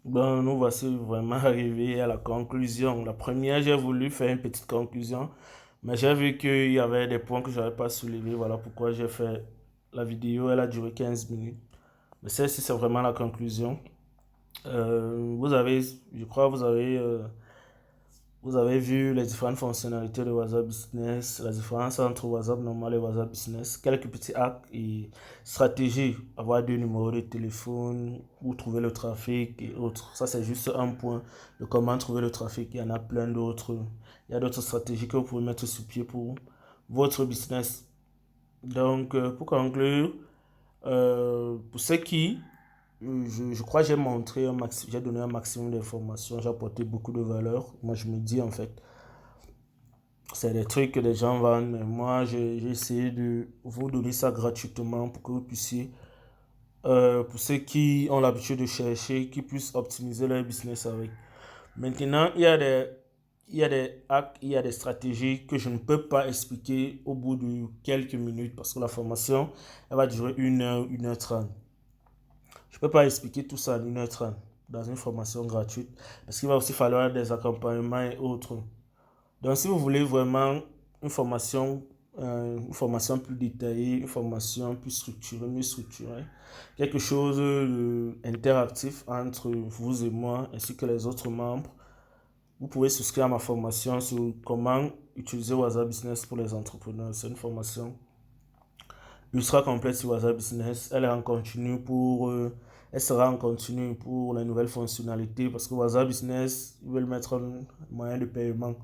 Bon, nous voici vraiment arrivés à la conclusion. La première, j'ai voulu faire une petite conclusion, mais j'ai vu qu'il y avait des points que je n'avais pas soulevés. Voilà pourquoi j'ai fait la vidéo. Elle a duré 15 minutes. Mais celle-ci, c'est vraiment la conclusion. Vous avez, je crois, vous avez vu les différentes fonctionnalités de WhatsApp Business, la différence entre WhatsApp normal et WhatsApp Business, quelques petits hacks et stratégies, avoir deux numéros de téléphone, où trouver le trafic et autres. Ça, c'est juste un point de comment trouver le trafic. Il y en a plein d'autres. Il y a d'autres stratégies que vous pouvez mettre sur pied pour votre business. Donc, pour conclure, pour ceux qui je crois que j'ai montré j'ai donné un maximum d'informations, j'ai apporté beaucoup de valeur. Moi, je me dis en fait, c'est des trucs que les gens vendent, mais moi, j'ai essayé de vous donner ça gratuitement pour que vous puissiez, pour ceux qui ont l'habitude de chercher, qui puissent optimiser leur business avec. Maintenant, il y a des hacks, il y a des stratégies que je ne peux pas expliquer au bout de quelques minutes parce que la formation, elle va durer 1 heure, 1 h 30. Je ne peux pas expliquer tout ça en 1 h 30 dans une formation gratuite parce qu'il va aussi falloir des accompagnements et autres. Donc, si vous voulez vraiment une formation plus détaillée, une formation plus structurée, mieux structurée, quelque chose d'interactif entre vous et moi ainsi que les autres membres, vous pouvez souscrire à ma formation sur comment utiliser WhatsApp Business pour les entrepreneurs. C'est une formation ultra complète sur WhatsApp Business. Elle sera en continu pour les nouvelles fonctionnalités parce que WhatsApp Business, ils veulent mettre un moyen de paiement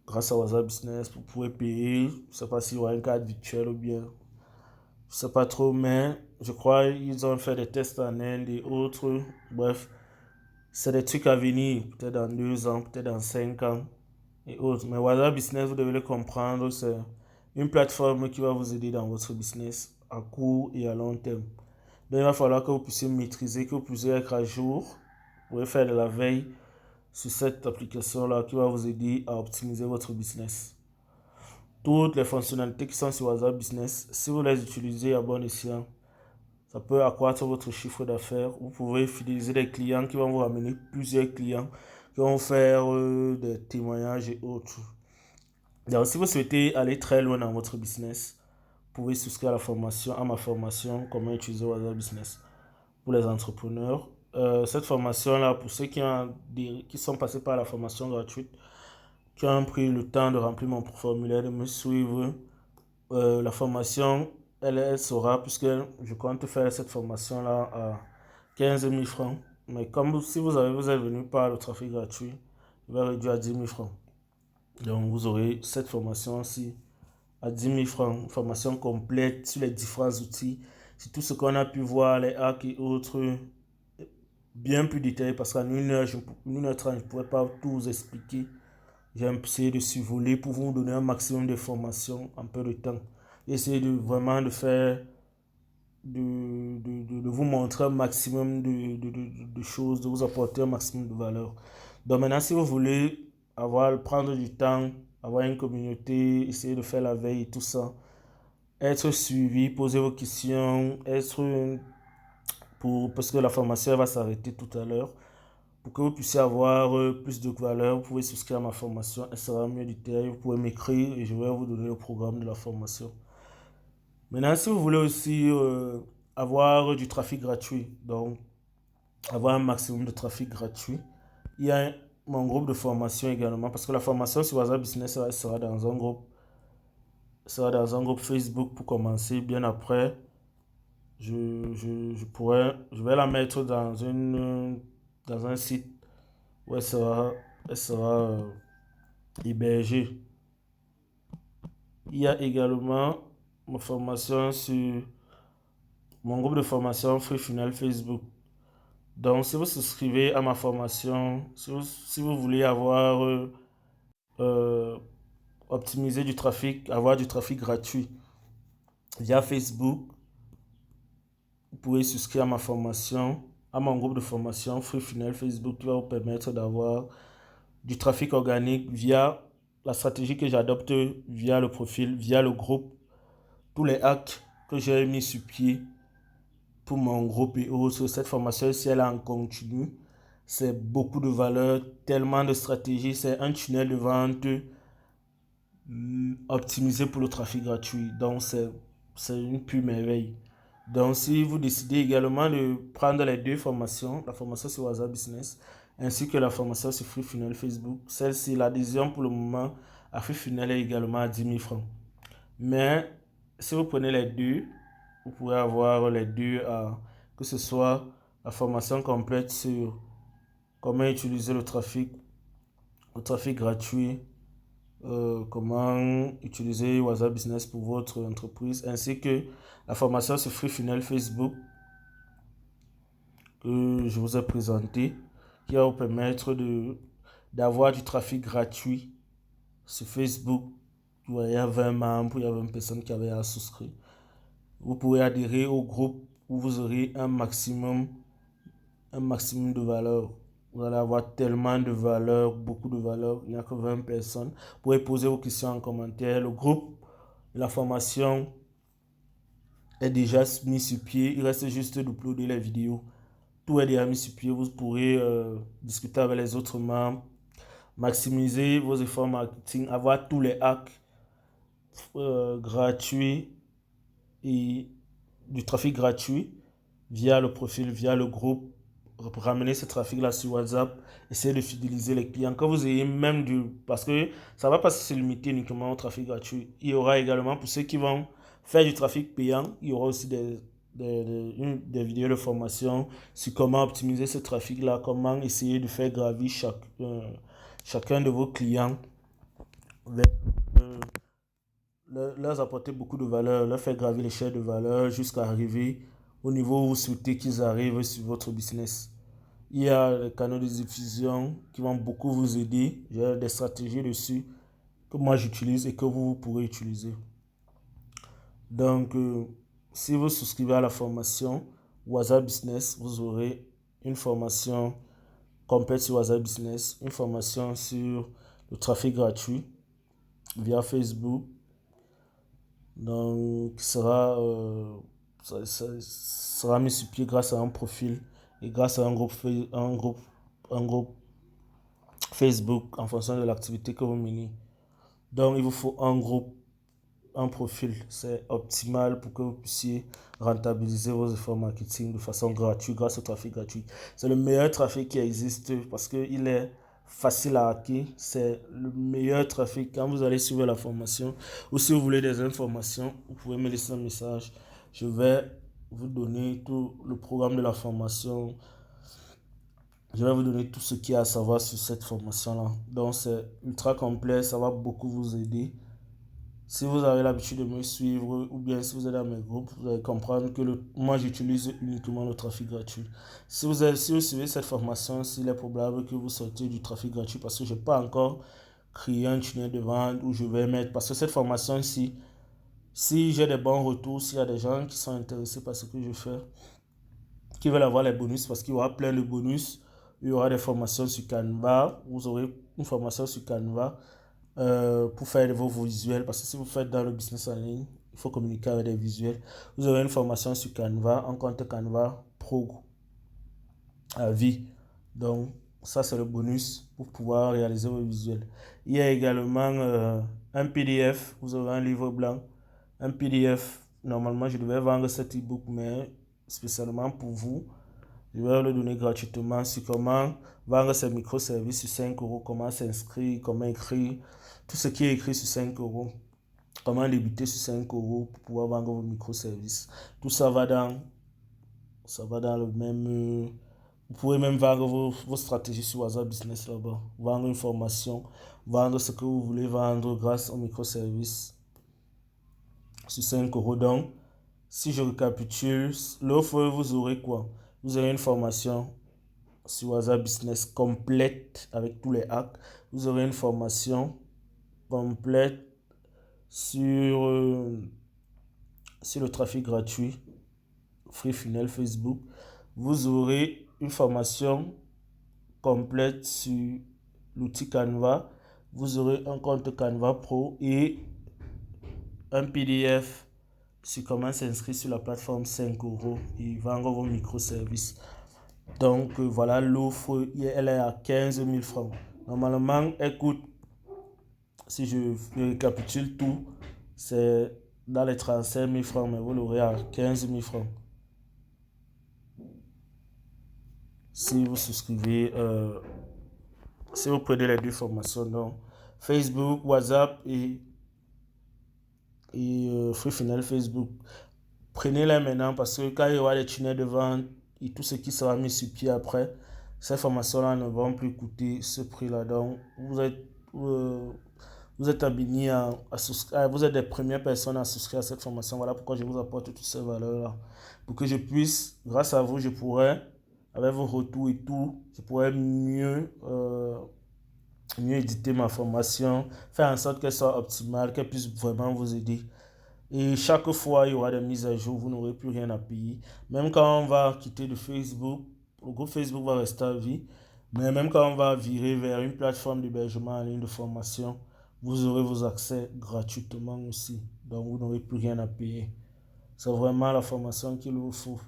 grâce à WhatsApp Business. Vous pouvez payer. Je ne sais pas s'il y aura une carte virtuelle ou bien. Je ne sais pas trop, mais je crois qu'ils ont fait des tests en Inde et autres. Bref, c'est des trucs à venir. Peut-être dans 2 ans, peut-être dans 5 ans et autres. Mais WhatsApp Business, vous devez le comprendre, c'est une plateforme qui va vous aider dans votre business à court et à long terme. Donc, il va falloir que vous puissiez maîtriser, que vous puissiez être à jour. Vous pouvez faire de la veille sur cette application-là qui va vous aider à optimiser votre business. Toutes les fonctionnalités qui sont sur WhatsApp Business, si vous les utilisez à bon escient, ça peut accroître votre chiffre d'affaires. Vous pouvez fidéliser des clients qui vont vous ramener plusieurs clients, qui vont faire des témoignages et autres. Donc, si vous souhaitez aller très loin dans votre business, vous pouvez souscrire à à ma formation, comment utiliser WhatsApp Business pour les entrepreneurs. Cette formation-là, pour ceux qui sont passés par la formation gratuite, qui ont pris le temps de remplir mon formulaire, de me suivre, la formation, elle sera, puisque je compte faire cette formation-là à 15 000 francs. Mais comme si vous êtes venu par le trafic gratuit, il va réduire à 10 000 francs. Donc vous aurez cette formation-ci à 10 000 francs, une formation complète sur les différents outils, sur tout ce qu'on a pu voir, les hacks et autres, bien plus détaillé parce qu'en 1 h 30, je ne pourrais pas tout vous expliquer. J'ai essayé de survoler pour vous donner un maximum d'informations en peu de temps. Essayer de vraiment de faire, de vous montrer un maximum de choses, de vous apporter un maximum de valeur. Donc maintenant, si vous voulez prendre du temps, avoir une communauté, essayer de faire la veille et tout ça, être suivi, poser vos questions, parce que la formation va s'arrêter tout à l'heure. Pour que vous puissiez avoir plus de valeur, vous pouvez souscrire à ma formation. Elle sera mieux détaillée. Vous pouvez m'écrire et je vais vous donner le programme de la formation. Maintenant, si vous voulez aussi avoir du trafic gratuit, donc avoir un maximum de trafic gratuit, il y a mon groupe de formation également, parce que la formation sur WhatsApp Business sera dans un groupe Facebook pour commencer. Bien après, je vais la mettre dans un site où elle sera hébergée. Il y a également ma formation sur mon groupe de formation Free Funnel Facebook. Donc, si vous souscrivez à ma formation, si vous voulez euh, optimiser du trafic, avoir du trafic gratuit via Facebook, vous pouvez souscrire à ma formation, à mon groupe de formation Free Funnel Facebook qui va vous permettre d'avoir du trafic organique via la stratégie que j'adopte, via le profil, via le groupe, tous les hacks que j'ai mis sur pied pour mon groupe et autres. Cette formation, si elle est en continu, c'est beaucoup de valeur, tellement de stratégies. C'est un tunnel de vente optimisé pour le trafic gratuit. Donc, c'est une pure merveille. Donc, si vous décidez également de prendre les deux formations, la formation sur WhatsApp Business ainsi que la formation sur Free Funnel Facebook, celle-ci, l'adhésion pour le moment à Free Funnel est également à 10 000 francs. Mais si vous prenez les deux, vous pourrez avoir les deux, que ce soit la formation complète sur comment utiliser le trafic gratuit, comment utiliser WhatsApp Business pour votre entreprise, ainsi que la formation sur Free Funnel Facebook que je vous ai présenté, qui va vous permettre d'avoir du trafic gratuit sur Facebook. Il y a 20 membres, il y a 20 personnes qui avaient à souscrire. Vous pourrez adhérer au groupe où vous aurez un maximum de valeur. Vous allez avoir tellement de valeur, beaucoup de valeur. Il n'y a que 20 personnes. Vous pouvez poser vos questions en commentaire. Le groupe de la formation est déjà mis sur pied. Il reste juste d'uploader les vidéos. Tout est déjà mis sur pied. Vous pourrez discuter avec les autres membres, maximiser vos efforts marketing, avoir tous les hacks gratuits et du trafic gratuit via le profil, via le groupe, ramener ce trafic-là sur WhatsApp, essayer de fidéliser les clients. Quand vous ayez même parce que ça ne va pas se limiter uniquement au trafic gratuit. Il y aura également, pour ceux qui vont faire du trafic payant, il y aura aussi des vidéos de formation sur comment optimiser ce trafic-là, comment essayer de faire gravir chacun de vos clients vers leur apporter beaucoup de valeur, leur faire gravir l'échelle de valeur jusqu'à arriver au niveau où vous souhaitez qu'ils arrivent sur votre business. Il y a les canaux de diffusion qui vont beaucoup vous aider. J'ai des stratégies dessus que moi j'utilise et que vous pourrez utiliser. Donc, si vous souscrivez à la formation WhatsApp Business, vous aurez une formation complète sur WhatsApp Business, une formation sur le trafic gratuit via Facebook, donc sera mis sur pied grâce à un profil et grâce à un groupe Facebook en fonction de l'activité que vous menez. Donc il vous faut un groupe, un profil, c'est optimal pour que vous puissiez rentabiliser vos efforts marketing de façon gratuite grâce au trafic gratuit. C'est le meilleur trafic qui existe parce qu'il est facile à hacker. C'est le meilleur trafic. Quand vous allez suivre la formation ou si vous voulez des informations, vous pouvez me laisser un message. Je vais vous donner tout le programme de la formation. Je vais vous donner tout ce qu'il y a à savoir sur cette formation-là. Donc c'est ultra complet, ça va beaucoup vous aider. Si vous avez l'habitude de me suivre ou bien si vous êtes dans mes groupes, vous allez comprendre que moi j'utilise uniquement le trafic gratuit. Si vous suivez cette formation, il est probable que vous sortiez du trafic gratuit parce que je n'ai pas encore créé un tunnel de vente où je vais mettre. Parce que cette formation-ci, si j'ai des bons retours, s'il y a des gens qui sont intéressés par ce que je fais, qui veulent avoir les bonus, parce qu'il y aura plein de bonus, il y aura des formations sur Canva, vous aurez une formation sur Canva pour faire vos visuels, parce que si vous faites dans le business en ligne, il faut communiquer avec des visuels. Vous aurez une formation sur Canva, un compte Canva Pro à vie. Donc, ça, c'est le bonus pour pouvoir réaliser vos visuels. Il y a également un PDF, vous aurez un livre blanc, un PDF. Normalement, je devais vendre cet e-book, mais spécialement pour vous, je vais le donner gratuitement sur comment vendre ses microservices sur 5 euros, comment s'inscrire, comment écrire, tout ce qui est écrit sur 5 euros, comment débuter sur 5 euros pour pouvoir vendre vos microservices. Tout ça va dans le même... Vous pouvez même vendre vos stratégies sur WhatsApp Business là-bas. Vendre une formation, vendre ce que vous voulez vendre grâce au microservice sur 5 euros. Donc, si je récapitule, l'offre, vous aurez quoi? Vous aurez une formation sur WhatsApp Business complète avec tous les hacks. Vous aurez une formation complète sur le trafic gratuit, Free Funnel Facebook. Vous aurez une formation complète sur l'outil Canva. Vous aurez un compte Canva Pro et un PDF sur comment s'inscrire sur la plateforme 5 euros et vendre vos microservices. Donc voilà, l'offre, elle est à 15 000 francs. Normalement, elle coûte, si je récapitule tout, c'est dans les 35 000 francs, mais vous l'aurez à 15 000 francs. Si vous souscrivez, si vous prenez les deux formations, donc Facebook, WhatsApp et Free Funnel Facebook. Prenez-les maintenant parce que quand il y aura les tunnels de vente et tout ce qui sera mis sur pied après, ces formations-là ne vont plus coûter ce prix-là. Donc, vous êtes amené à souscrire, vous êtes les premières personnes à souscrire à cette formation. Voilà pourquoi je vous apporte toutes ces valeurs-là. Pour que je puisse, grâce à vous, je pourrais, avec vos retours et tout, je pourrais mieux éditer ma formation, faire en sorte qu'elle soit optimale, qu'elle puisse vraiment vous aider. Et chaque fois, il y aura des mises à jour, vous n'aurez plus rien à payer. Même quand on va quitter de Facebook, le groupe Facebook va rester à vie. Mais même quand on va virer vers une plateforme d'hébergement en ligne de formation, vous aurez vos accès gratuitement aussi. Donc, vous n'aurez plus rien à payer. C'est vraiment la formation qu'il vous faut.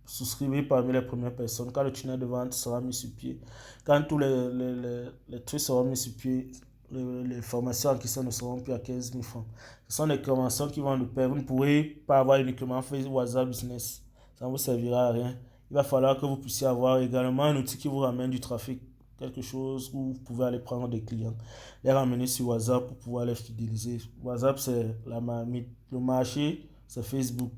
Souscrivez parmi les premières personnes. Quand le tunnel de vente sera mis sur pied, quand tous les trucs seront mis sur pied, les formations en question ne seront plus à 15 000 francs. Ce sont des formations qui vont nous permettre. Vous ne pourrez pas avoir uniquement Facebook, WhatsApp Business. Ça ne vous servira à rien. Il va falloir que vous puissiez avoir également un outil qui vous ramène du trafic. Quelque chose où vous pouvez aller prendre des clients, les ramener sur WhatsApp pour pouvoir les fidéliser. WhatsApp, c'est la marmite. Le marché, c'est Facebook.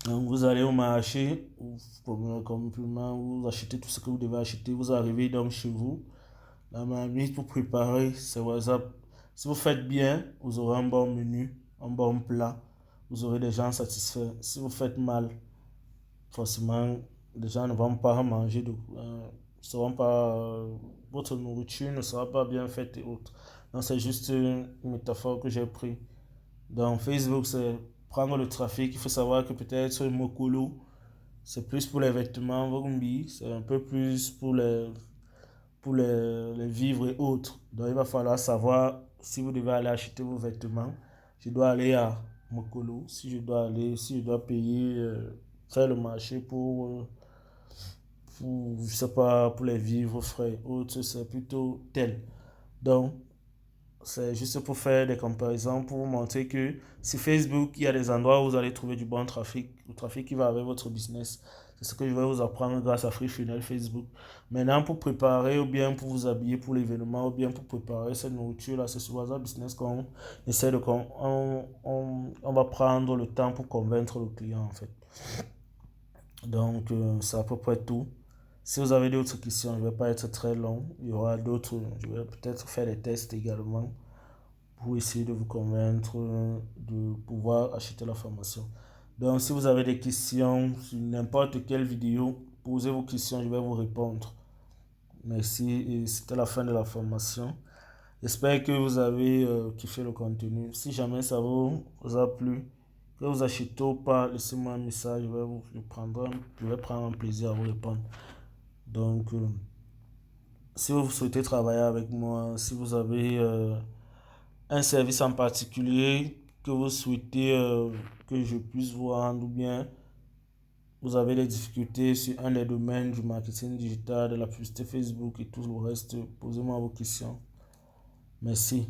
Donc vous allez au marché, complètement, vous achetez tout ce que vous devez acheter, vous arrivez donc chez vous, la marmite pour préparer, c'est WhatsApp. Si vous faites bien, vous aurez un bon menu, un bon plat, vous aurez des gens satisfaits. Si vous faites mal, forcément, les gens ne vont pas manger, seront pas, votre nourriture ne sera pas bien faite et autres. Donc c'est juste une métaphore que j'ai prise. Donc Facebook, c'est prendre le trafic. Il faut savoir que peut-être Mokolo, c'est plus pour les vêtements. Vogumbi, c'est un peu plus pour les vivres et autres. Donc il va falloir savoir si vous devez aller acheter vos vêtements. Je dois aller à Mokolo. Si je dois payer, faire le marché je sais pas, pour les vivres, frais et autres, c'est plutôt tel. Donc, c'est juste pour faire des comparaisons, pour vous montrer que sur Facebook, il y a des endroits où vous allez trouver du bon trafic, le trafic qui va avec votre business. C'est ce que je vais vous apprendre grâce à Free Funnel Facebook. Maintenant, pour préparer ou bien pour vous habiller pour l'événement ou bien pour préparer cette nourriture-là, c'est sur WhatsApp Business qu'on essaie on va prendre le temps pour convaincre le client en fait. Donc, c'est à peu près tout. Si vous avez d'autres questions, je ne vais pas être très long. Il y aura d'autres, je vais peut-être faire des tests également pour essayer de vous convaincre de pouvoir acheter la formation. Donc, si vous avez des questions sur n'importe quelle vidéo, posez vos questions, je vais vous répondre. Merci et c'était la fin de la formation. J'espère que vous avez kiffé le contenu. Si jamais ça vous a plu, que vous achetez ou pas, laissez-moi un message, je vais prendre un plaisir à vous répondre. Donc, si vous souhaitez travailler avec moi, si vous avez un service en particulier que vous souhaitez que je puisse vous rendre ou bien vous avez des difficultés sur un des domaines du marketing digital, de la publicité Facebook et tout le reste, posez-moi vos questions. Merci.